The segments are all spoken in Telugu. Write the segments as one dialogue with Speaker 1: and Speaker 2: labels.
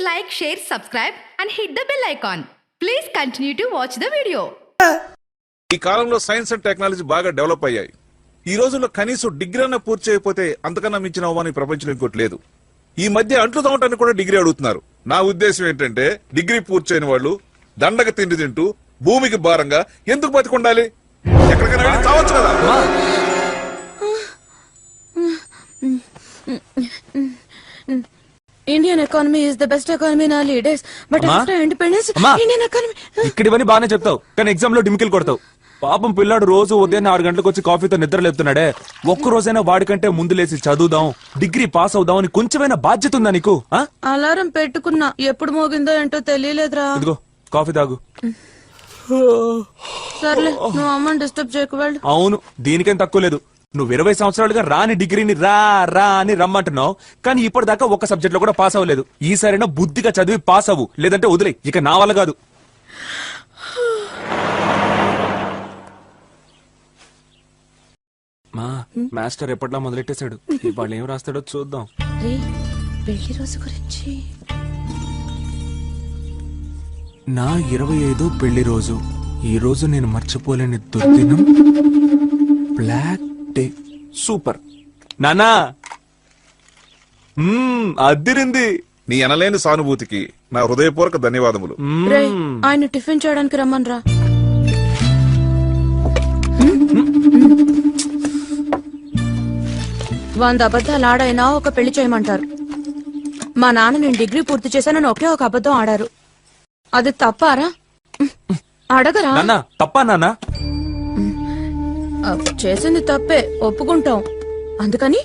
Speaker 1: like, share, subscribe and hit the bell icon. Please continue to watch the video.
Speaker 2: ఈ కాలంలో సైన్స్ అండ్ టెక్నాలజీ బాగా డెవలప్ అయ్యాయి. ఈ రోజుల్లో కనీసం డిగ్రీ అన్న పూర్తి చేయకపోతే అంతకన్నా మించిన అవమానం ఈ ప్రపంచంలో ఇంకోటి లేదు. ఈ మధ్య అంట్లు తోమటానికి కూడా డిగ్రీ అడుగుతున్నారు. నా ఉద్దేశం ఏంటంటే డిగ్రీ పూర్తి చేయని వాళ్ళు దండగ తిండి తింటూ భూమికి భారంగా ఎందుకు బతికుండాలి? ఎక్కడికైనా వెళ్ళి చావచ్చు కదా.
Speaker 3: Indian economy is the best economy in all days. But after independence, Indian economy...
Speaker 4: ఇక్కడివన్నీ బాగానే చెప్తావు, కానీ ఎగ్జామ్ లో డిమికిల్ కొడతావు. పాపం పిల్లాడు రోజు ఉదయం 6 గంటలకు వచ్చి కాఫీతో నిద్ర లేపుతున్నాడే. ఒక్క రోజైనా వాడికంటే ముందు లేసి చదువుదాం, డిగ్రీ పాస్ అవుదాం అని కొంచెమైనా బాధ్యత ఉందా నీకు?
Speaker 3: అలారం పెట్టుకున్నా, ఎప్పుడు మోగిందో ఏంటో తెలియలేదురా.
Speaker 4: ఇదిగో కాఫీ తాగు.
Speaker 3: సర్లే, నువ్వు అమ్మని డిస్టర్బ్ చేయకు వెళ్ళు.
Speaker 4: అవును, దీనికేం తక్కువ లేదు. నువ్వు 20 సంవత్సరాలుగా రాని డిగ్రీని రా రా అని రమ్మంటున్నావు, కానీ ఇప్పటిదాకా ఒక్క సబ్జెక్ట్ లో కూడా పాస్ అవ్వలేదు. ఈసారైనా బుద్ధిగా చదివి పాస్ అవ్వు, లేదంటే వదిలే. ఇక నా వల్ల కాదు. మా మాస్టర్ ఎప్పట్లా మొదలెట్టేశాడు. ఇవాళ ఏం రాస్తాడో చూద్దాం.
Speaker 3: పెళ్లి రోజు గురించి
Speaker 4: నా 25వ పెళ్లి రోజు. ఈ రోజు నేను మర్చిపోలేని దుర్దినం. Black day. సూపర్ నానా, అద్దిరింది.
Speaker 2: నీ అనలేని సానుభూతికి నా హృదయపూర్వక ధన్యవాదములు.
Speaker 3: ఆయన టిఫిన్ చేయడానికి రమ్మనరా. వంద అబద్ధాలు ఆడైనా ఒక పెళ్లి చేయమంటారు. మా నాన్న నేను డిగ్రీ పూర్తి చేశానని ఒకే ఒక అబద్ధం ఆడారు. అది తప్పారా? అడగరా?
Speaker 4: తప్పా నాన్న?
Speaker 3: చేసింది తప్పే, ఒప్పుకుంటాం. అందుకని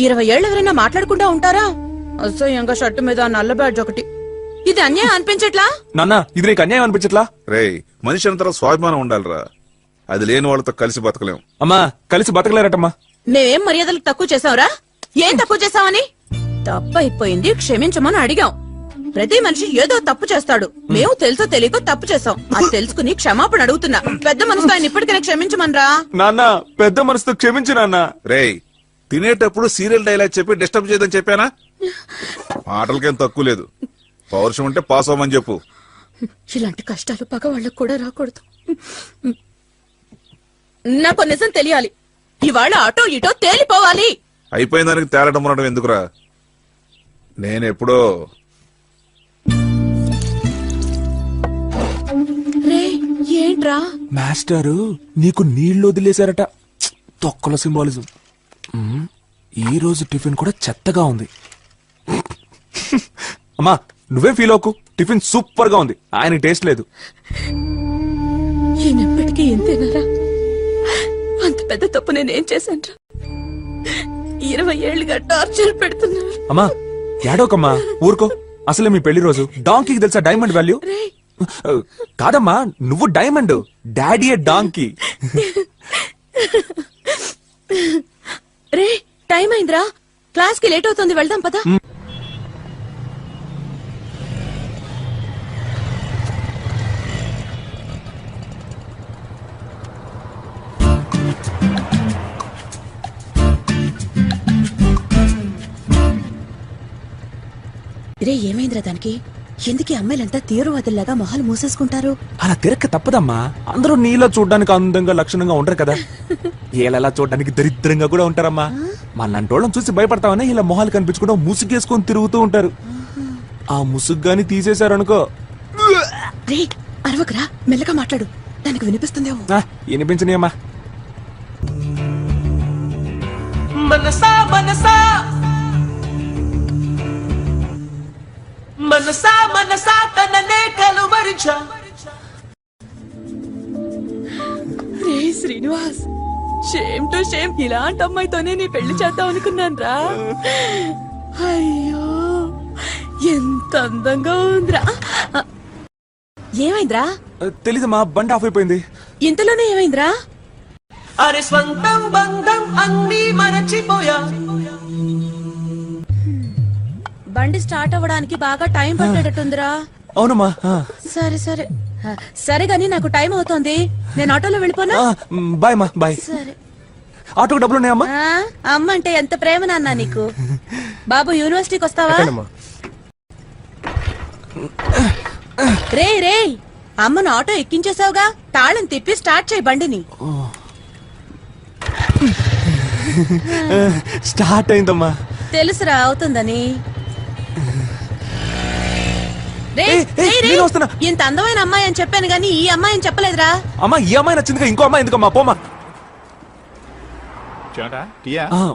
Speaker 3: 20 ఏళ్ళు ఎవరైనా మాట్లాడకుండా ఉంటారా? అసహ్యంగా షర్టు మీద నల్ల బ్యాడ్జ్ ఒకటి. ఇది అన్యాయం అనిపించట్లా?
Speaker 4: నాన్న, ఇది నీకు అన్యాయం అనిపించట్లా?
Speaker 2: రే, మనిషి అంతరం స్వాభిమానం ఉండాలిరా. అది లేని వాళ్ళతో కలిసి బతకలేం.
Speaker 4: అమ్మా, కలిసి బతకలేరటమ్మా.
Speaker 3: మేమేం మర్యాదలకు తక్కువ చేసావురా? ఏం తక్కువ చేసావని? తప్పు అయిపోయింది, క్షమించమని అడిగాం. ప్రతి మనిషి ఏదో తప్పు చేస్తాడు. మేము తెలుసో తెలియక తప్పు చేసాం. అది తెలుసుకుని క్షమాపణ అడుగుతున్నా. పెద్ద మనసుతో ఆయన ఇప్పటికైనా క్షమించమనరా.
Speaker 4: నాన్న, పెద్ద మనసుతో క్షమించు నాన్న.
Speaker 2: రే, తినేటప్పుడు సీరియల్ డైలాగ్ చెప్పి డిస్టర్బ్ చేయదని చెప్పానా? మాటలకేం తక్కువ లేదు. పౌరుషం ఉంటే పాస్ అవ్వమని చెప్పు.
Speaker 3: ఇలాంటి కష్టాలు పగ వాళ్ళకు కూడా రాకూడదు. నాకు నిజం తెలియాలి. ఇవాళ అటో ఇటో తేలిపోవాలి.
Speaker 2: అయిపోయిన దానికి తేలటం ఉండడం ఎందుకురా? నేనెప్పుడో
Speaker 3: ఏంట్రా
Speaker 4: మాస్టరు నీకు నీళ్లు వదిలేశారట. తొక్కల సింబాలిజం. ఈ రోజు టిఫిన్ కూడా చెత్తగా ఉంది. అమ్మా, నువ్వేం ఫీల్ అవ్వకు. టిఫిన్ సూపర్ గా ఉంది. ఆయన టేస్ట్ లేదు.
Speaker 3: ఈయనెప్పటికీ ఎంతేనారా? అంత పెద్ద తప్పు నేనేం చేశాను? 20 ఏళ్లుగా టార్చర్ పెడుతున్నా.
Speaker 4: అమ్మా, ఏడోకమ్మా, ఊరుకో. అసలే మీ పెళ్లి రోజు. డాంకీకి తెలుసా డైమండ్ వాల్యూ? కాదమ్మా, నువ్వు డైమండ్, డాడీ డాంకీ.
Speaker 3: రే, టైం అయిందిరా. క్లాస్ కి లేట్ అవుతుంది, వెళ్దాం పదా. రే, ఏమైందిరా దానికి? ఎందుకు అమ్మాయిలంతా తీవ్రవాదుల్లాగా మొహాలు మూసేసుకుంటారు?
Speaker 4: అలా తిరక్క తప్పదమ్మా. అందరూ నీలో చూడడానికి అందంగా లక్షణంగా ఉంటారు కదా. ఏలలా చూడడానికి దరిద్రంగా కూడా ఉంటారమ్మా. మళ్ళంటోళ్ళని చూసి భయపడతామని ఇలా మొహాలు కనిపించకుండా ముసుగేసుకొని తిరుగుతూ ఉంటారు. ఆ ముసుగ్గాని తీసేశారనుకో.
Speaker 3: రే, అరవకరా, మెల్లగా మాట్లాడు. దానికి వినిపిస్తుందేమో.
Speaker 4: వినిపించనియమ్మా.
Speaker 5: మనసా మనసా మనసా మనసా తననే కలువరించా.
Speaker 3: రే శ్రీనివాస్, షేమ్ టు షేమ్, ఇలాంటి అమ్మాయితోనే నీ పెళ్లి చేద్దాం అనుకున్నాను రా. అయ్యో, ఎంత అందంగా ఉందిరా. ఏమైందిరా?
Speaker 4: తెలీదమ్మా, బండి ఆఫ్ అయిపోయింది.
Speaker 3: ఇంతలోనే ఏమైందిరా?
Speaker 5: అరే స్వంతం బంధం అన్నీ మరచిపోయా.
Speaker 3: బండి స్టార్ట్ అవ్వడానికి బాగా టైం పట్టేటట్టుందిరా.
Speaker 4: అవునమ్మా.
Speaker 3: సరే సరే సరే గాని, నాకు టైం అవుతోంది. నేను ఆటోలో వెళ్ళిపోనా?
Speaker 4: బాయ్ మా, బాయ్.
Speaker 3: సరే.
Speaker 4: ఆటోకి డబ్బులు ఉన్నాయమ్మా?
Speaker 3: అమ్మ అంటే ఎంత ప్రేమ నాన్న నీకు. బాబు, యూనివర్సిటీకి వస్తావా? రే అమ్మను ఆటో ఎక్కించేసావుగా, తాళం తిప్పి స్టార్ట్ చేయి బండిని.
Speaker 4: స్టార్ట్ అయిందమ్మా.
Speaker 3: తెలుసురా అవుతుందని.
Speaker 4: ఏయ్, నేను వస్తున్నా.
Speaker 3: ఇంత అందమైన అమ్మాయి అని చెప్పాను గానీ ఈ అమ్మాయి అని చెప్పలేదురా.
Speaker 4: అమ్మా ఈ అమ్మాయి నచ్చిందిగా, ఇంకో అమ్మాయి ఎందుకమ్మా, పోమా.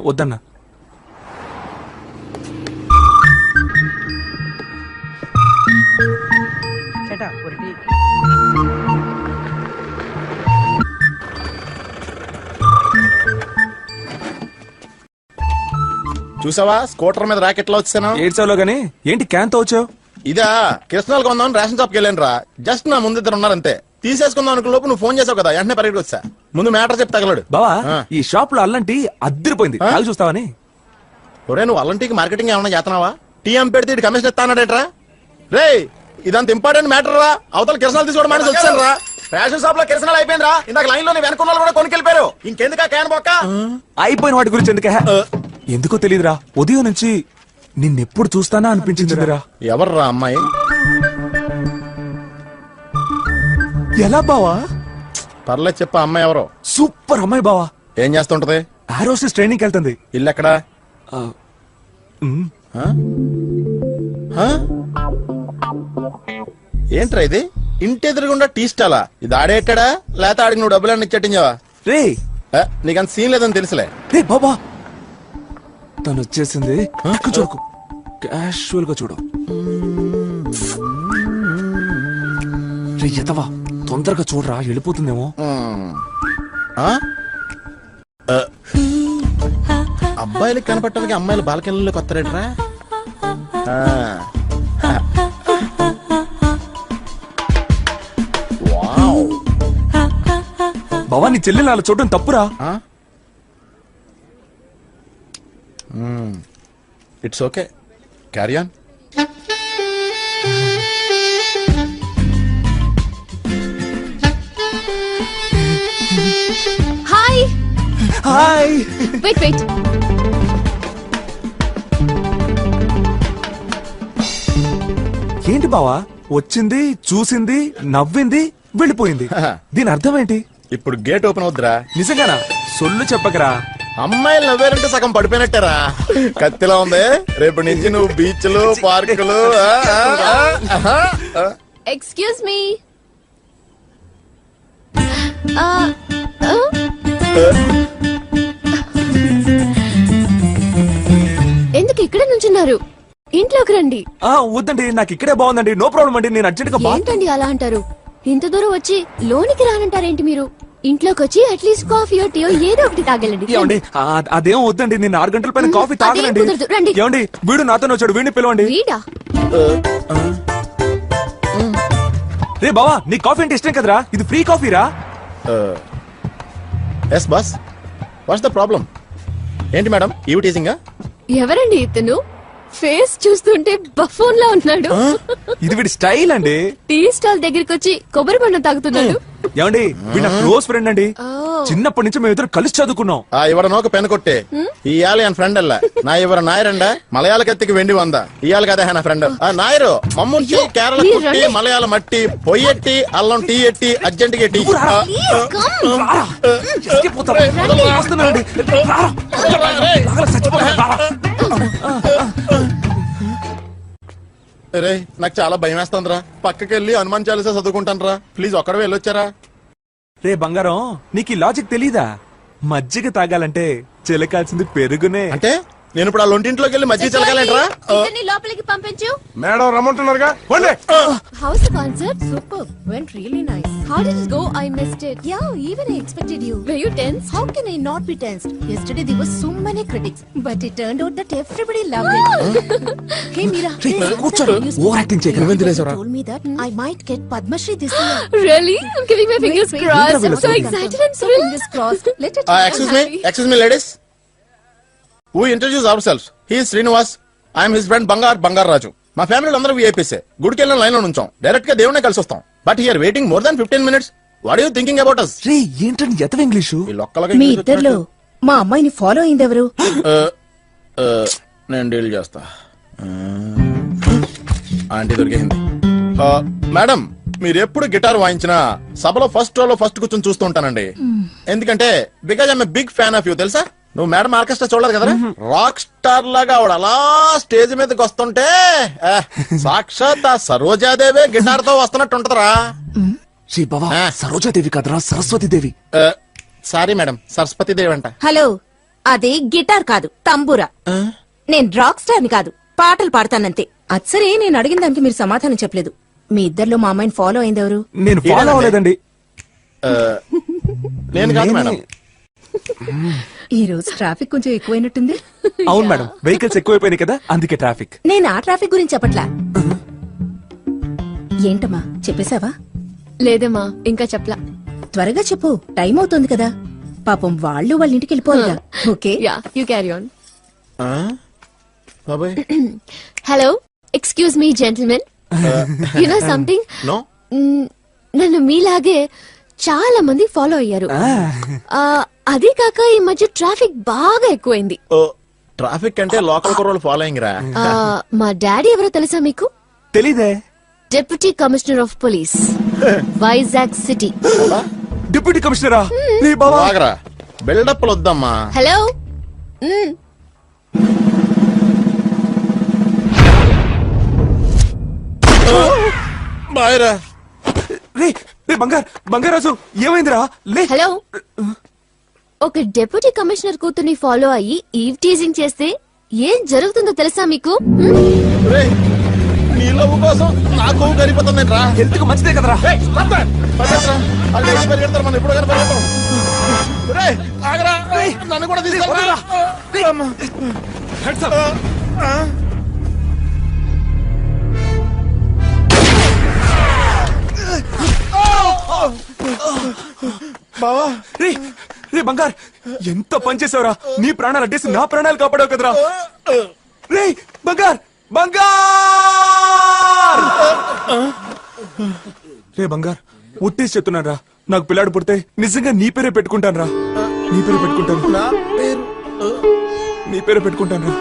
Speaker 4: వద్దన్నా.
Speaker 6: చూసావా స్కూటర్ మీద రాకెట్లో వచ్చాను.
Speaker 4: ఏడ్చావులో గానీ ఏంటి క్యాన్ తో వచ్చావు?
Speaker 6: ఇదా కిరసనాలు కొందాం రేషన్ షాప్కి వెళ్ళాను రా. జస్ట్ నా ముందు ఇద్దరు ఉన్నారంతే. తీసేసుకుందాం అనుకున్న లోపు నువ్వు ఫోన్ చేసావు కదా, వెంటనే పరిగెత్తి వచ్చా. ముందు మ్యాటర్ చెప్పి తగలడు.
Speaker 4: బావా
Speaker 6: ఆ.
Speaker 4: ఈ షాప్ లో అల్లంటి అద్దరిపోయింది,
Speaker 6: ఆ?
Speaker 4: తాగి చూస్తావని.
Speaker 6: ఒరే నువ్వు అల్లంటికి మార్కెటింగ్ ఏమన్నా చేస్తున్నావా? టీఎం పెడితే ఇటు కమిషన్ ఇస్తానడేట్రా? రే ఇదంత ఇంపార్టెంట్ మ్యాటర్ రా. అవతల కిరసనాలు తీసుకోవడం మానేసి వచ్చాను రా. రేషన్ షాప్ లో కిరసనాలు అయిపోయింది రా. ఇందాక లైన్ లో వెనకున్న వాళ్ళు కూడా కొనుకెళ్ళిపోయారు. ఇంకెందుకా క్యాన్ బొక్క?
Speaker 4: అయిపోయిన వాటి గురించి ఎందుకే? ఎందుకో తెలియదురా, ఉదయం నుంచి నిన్నెప్పుడు చూస్తానా అనిపించిందిరా.
Speaker 6: ఎవర్రా అమ్మాయి?
Speaker 4: ఎలా బావా?
Speaker 6: పర్లేదు చెప్ప అమ్మాయి ఎవరో.
Speaker 4: సూపర్ అమ్మాయి బావా.
Speaker 6: ఏం చేస్తుంటది?
Speaker 4: ఏరోస్టేస్ ట్రైనింగ్ వెళ్తుంది.
Speaker 6: ఇల్లు ఎక్కడా?
Speaker 4: ఉమ్,
Speaker 6: ఆ? ఆ? ఏంట్రా ఇది? ఇంటి ఎదురుగుండా టీ స్టాలా? ఇది ఆడేటాడా లేకపోతే ఆడికి నువ్వు డబ్బులన్నీ ఇచ్చేటించావా?
Speaker 4: రే
Speaker 6: నీకంత సీన్ లేదని తెలుసులే.
Speaker 4: రే బాబా, తను వచ్చేసింది. చూడకు, క్యాషువల్ గా చూడు. రే ఎతవా, తొందరగా చూడరా, వెళ్ళిపోతుందేమో.
Speaker 6: ఆ? ఆ. అబ్బాయిలకు కనపడటానికి అమ్మాయిలు బాల్కనీలోకి వస్తారేట్రా?
Speaker 4: బావా నీ చెల్లెలు అలా చూడడం తప్పురా.
Speaker 6: It's okay, carry on.
Speaker 1: Hi.
Speaker 4: Hi.
Speaker 1: Wait.
Speaker 4: ఏంటి బావా, వచ్చింది, చూసింది, నవ్వింది, వెళ్ళిపోయింది. దీని అర్థం ఏంటి?
Speaker 6: ఇప్పుడు గేట్ ఓపెన్ అవుద్దిరా.
Speaker 4: నిజంగానా? సొల్లు చెప్పకరా.
Speaker 6: అమ్మాయిలు నవ్వారంటే సగం పడిపోయినట్టేరా. కత్తిలా ఉంది. రేపటి నుంచి నువ్వు బీచ్లు, పార్కులు.
Speaker 1: Excuse me. ఎందుకు ఇక్కడ నుంచున్నారు? ఇంట్లోకి రండి.
Speaker 4: వద్దండి, నాకు ఇక్కడే బాగుందండి. నో ప్రాబ్లం అండి, నేను అర్జెంట్ గా
Speaker 1: ఏంటండి అలా అంటారు? ఇంత దూరం వచ్చి లోనికి రానంటారేంటి మీరు? ఇంట్లోకి వచ్చి అట్లీస్ట్ కాఫీ టీయో ఏదో ఒకటి తాగలండి.
Speaker 4: ఏమండి అదేం వద్దండి, నేను 6 గంటల పైన కాఫీ తాగలండి.
Speaker 1: కుదరదు, రండి.
Speaker 4: ఏమండి వీడు నాతో వచ్చాడు, వీడిని పిలవండి.
Speaker 1: వీడా?
Speaker 4: రే బావా, నీ కాఫీ అంటే ఇష్టం కదరా, ఇది ఫ్రీ కాఫీరా.
Speaker 6: Yes boss, what's the problem? ఏంటి మేడం ఈ టీజింగా?
Speaker 1: ఎవరండి ఇతను? ఫేస్ చూస్తుంటే బఫోన్ లా ఉన్నాడు.
Speaker 4: ఇది వీడి స్టైల్ అండి.
Speaker 1: టీ స్టాల్ దగ్గరికి వచ్చి కొబ్బరి బొండం తాగుతున్నాడు.
Speaker 4: ఏమండి వీడు నా క్లోజ్ ఫ్రెండ్ అండి. చిన్నప్పటి నుంచి మేము ఇద్దరు కలిసి చదువుకున్నాం.
Speaker 6: ఇవడ నోక పెన్ కొట్టే ఇయాలి అని ఫ్రెండ్ అల్ల నా ఇవర నాయరండ మలయాళ కత్తికి వెండి వంద ఇయాలి కదా నా ఫ్రెండ్ నాయరు మమ్ముట్టి కేరళ కుట్టి మలయాళ మట్టి పొయ్యెట్టి అల్లం టీ ఎట్టి అర్జెంట్ గా టీ. రే నాకు చాలా భయం వేస్తుందిరా. పక్కకెళ్ళి హనుమాన్ చాలీసా చదువుకుంటాను రా. ప్లీజ్ ఒక్కడే వెళ్ళొచ్చారా?
Speaker 4: రే బంగారం, నీకు ఈ లాజిక్ తెలీదా? మజ్జిగ తాగాలంటే చిలకాల్సింది పెరుగునే.
Speaker 6: అంటే నేను ఇప్పుడు ఆ లొంటింట్లోకి వెళ్ళి మధ్య చిలకాలంటరా?
Speaker 1: ఇతన్ని లోపలికి పంపించు.
Speaker 6: Madam రమ్మంటున్నారుగా.
Speaker 1: How's the concert? Superb. Went really nice. How did it go? I missed it. Yeah, even I expected you. Were you tense? How can I not be tensed? Yesterday there were so many critics, but it turned out that everybody loved it. Hey Meera,
Speaker 4: కూర్చోడు, ఓవర్ యాక్టింగ్ చేయకు.
Speaker 1: you told me that I might get Padma Shri this year. Really? I'm giving my fingers crossed. I'm so excited and thrilled. Fingers crossed. Let it
Speaker 6: Excuse me ladies. We introduce ourselves. He is Srinivas. I am his friend Bangar Raju. మా ఫ్యామిలీలో అందరూ వీఐపీసే. గుడికి వెళ్ళిన లైన్ లో నుంచాం. డైరెక్ట్ గా దేవునే కలిసి వస్తాం. But here waiting more than 15 minutes. What you thinking about us?
Speaker 4: రే ఏంటండి ఎతవ ఇంగ్లీషు?
Speaker 3: మీ ఇద్దర్లో మా అమ్మాయిని ఫాలో అయిందెవరు?
Speaker 6: నేను డీల్ చేస్తా. ఆంటీ దొరికింది. మేడం మీరు ఎప్పుడు గిటార్ వాయించినా సభలో ఫస్ట్ రోలో ఫస్ట్ కూర్చొని చూస్తూ ఉంటానండి. ఎందుకంటే because I'm big fan of you. తెలుసా? నువ్వు మేడం ఆర్కెస్ట్రా చూడలేదు కదా? రాక్ స్టార్ లాగా ఆవిడ అలా స్టేజ్ మీదకి వస్తుంటే సాక్షాత్ ఆ సరోజాదేవే గిటార్ తో వస్తున్నట్టు ఉంటదరా.
Speaker 4: శ్రీ బావా
Speaker 6: ఆ.
Speaker 4: సరోజాదేవి కదరా సరస్వతి దేవి.
Speaker 6: సారీ మేడం, సరస్వతి దేవి అంట.
Speaker 3: హలో, అది గిటార్ కాదు, తంబూరా. నేను రాక్ స్టార్ ని కాదు, పాటలు పాడతానంతే. అచ్చరే, నేను అడిగిన దానికి మీరు సమాధానం చెప్పలేదు. మీ ఇద్దర్లో మా అమ్మాయిని ఫాలో అయింది ఎవరు?
Speaker 4: నేను ఫాలో అవ్వలేదండి.
Speaker 6: నేను కాదు మేడం.
Speaker 3: ఈ రోజు ట్రాఫిక్ కొంచెం ఎక్కువైనట్టుంది.
Speaker 4: అవును మేడం, వెహికల్స్ ఎక్కువైపోయినాయి కదా, అందుకే ట్రాఫిక్.
Speaker 3: నేను ఆ ట్రాఫిక్ గురించి చెప్పట్లా. ఏంటమ్మా, చెప్పేశావా?
Speaker 1: లేదమ్మా, ఇంకా చెప్పలా.
Speaker 3: త్వరగా చెప్పు, టైం అవుతుంది కదా. పాపం వాళ్ళు వాళ్ళ ఇంటికి వెళ్ళిపోవాలిగా. Okay,
Speaker 1: ya, you carry on.
Speaker 6: బాబాయ్
Speaker 1: hello, excuse me gentlemen. You know something,
Speaker 6: no
Speaker 1: నన్ను మీలాగే చాలా మంది ఫాలో అయ్యారు. అదే కాక ఈ మధ్య ట్రాఫిక్ బాగా ఎక్కువైంది.
Speaker 6: ట్రాఫిక్ అంటే లోకల్ కుర్రోళ్ళు ఫాలోయింగ్ రా.
Speaker 1: మా డాడీ ఎవరో తెలుసా మీకు?
Speaker 4: తెలీదే.
Speaker 1: Deputy commissioner of police, Vizag city.
Speaker 4: Deputy కమిషనరా? నీ బావా
Speaker 6: బాగరా బిల్డప్ వద్దమ్మా.
Speaker 1: హలో.
Speaker 6: బాయ్రా.
Speaker 4: రే రే బంగారాజు ఏమైందిరా? లే.
Speaker 1: హలో. ఒక డిప్యూటీ కమిషనర్ కూతుర్ని ఫాలో అయ్యి ఈవ్ టీజింగ్ చేస్తే ఏం జరుగుతుందో తెలుసా మీకు?
Speaker 6: రేయ్, నీ లవ్ కోసం నా కొవ్వు కరిగిపోతుంది రా.
Speaker 4: హెల్త్ కు మంచిదే కదరా.
Speaker 6: పరిగెడతారు మనం ఎప్పుడు కానీ పరిగెడతాం. రేయ్, ఆగరా. నన్ను కూడా తీసుకెళ్ళరా.
Speaker 4: Heads up.
Speaker 6: బావా
Speaker 4: రే రే బంగార్, ఎంత పని చేసావురా? నీ ప్రాణాలు అడ్డేసి నా ప్రాణాలు కాపాడావు కదరా. రే బంగార్ బంగార్ రే బంగార్, ఒట్టేసి చెప్తున్నాను రా, నాకు పిల్లాడు పుడితే నిజంగా నీ పేరే పెట్టుకుంటాను రా. నీ పేరే పెట్టుకుంటాను.
Speaker 6: నా పేరు
Speaker 4: నీ పేరే పెట్టుకుంటాను రా.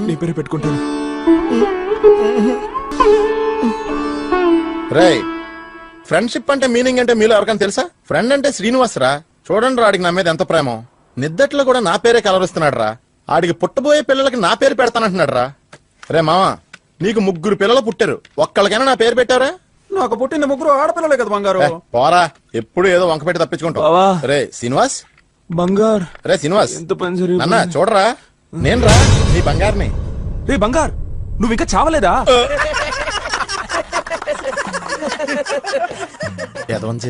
Speaker 4: నీ పేరే పెట్టుకుంటాను.
Speaker 6: రేయ్, ఫ్రెండ్షిప్ అంటే మీనింగ్ అంటే మీలో ఎవరికైనా తెలుసా? ఫ్రెండ్ అంటే శ్రీనివాస్ రా. చూడండి రా, ఆడికి నా మీద ఎంత ప్రేమో. నిద్దట్లో కూడా నా పేరే కలవరిస్తున్నాడు రా. ఆడికి పుట్టబోయే పిల్లలకి నా పేరు పెడతానంటున్నాడు రా. రే మావా, నీకు 3 పిల్లలు పుట్టారు, ఒక్కళ్ళకైనా నా పేరు పెట్టారా?
Speaker 7: నాకు పుట్టిన 3 ఆడపిల్లలే కదా బంగారు.
Speaker 6: పోరా, ఎప్పుడు ఏదో వంక పెట్టి తప్పించుకుంటావు.
Speaker 4: బావా.
Speaker 6: రే శ్రీనివాస్,
Speaker 4: బంగార్
Speaker 6: రే శ్రీనివాస్,
Speaker 4: ఎంత పని జరిగింది?
Speaker 6: అన్న చూడరా, నేను రా నీ బంగారుని.
Speaker 4: రే బంగార్, నువ్వు ఇంకా చావలేదా?
Speaker 6: ఎదవం చేసి